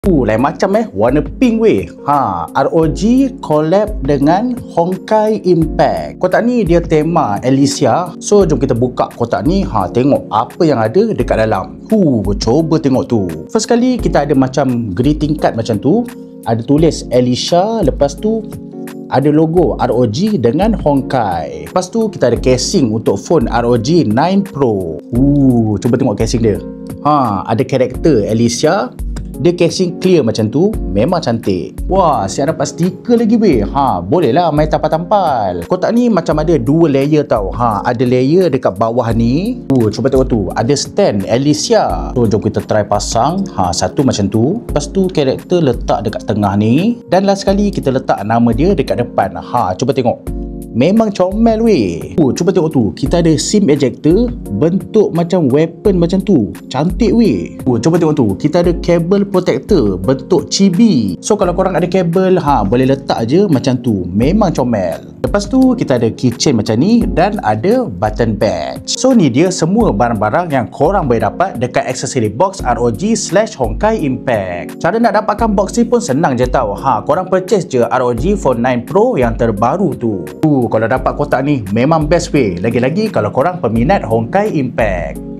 Lain macam warna pink weh. ROG collab dengan Honkai Impact. Kotak ni dia tema Elysia. So jom kita buka kotak ni, tengok apa yang ada dekat dalam. Cuba tengok tu. First kali kita ada macam greeting card macam tu. Ada tulis Elysia, lepas tu ada logo ROG dengan Honkai. Lepas tu kita ada casing untuk phone ROG 9 Pro. Cuba tengok casing dia. Ada karakter Elysia. Dia casing clear macam tu, memang cantik. Wah, siap dapat stiker lagi weh. Boleh lah main tampal-tampal. Kotak ni macam ada dua layer tau. Ada layer dekat bawah ni. Cuba tengok tu, ada stand Elysia. So jom kita try pasang. Satu macam tu. Lepas tu karakter letak dekat tengah ni. Dan last sekali kita letak nama dia dekat depan. Cuba tengok. Memang comel weh. Cuba tengok tu, kita ada SIM ejector bentuk macam weapon macam tu. Cantik weh. Cuba tengok tu, kita ada cable protector bentuk chibi. So kalau korang ada kabel, boleh letak je macam tu. Memang comel. Lepas tu kita ada keychain macam ni dan ada button badge. So ni dia semua barang-barang yang korang boleh dapat dekat accessory box ROG/Honkai Impact. Cara nak dapatkan box ni pun senang je tau. Korang purchase je ROG Phone 9 Pro yang terbaru tu. Kalau dapat kotak ni memang best way. Lagi-lagi kalau korang peminat Honkai Impact.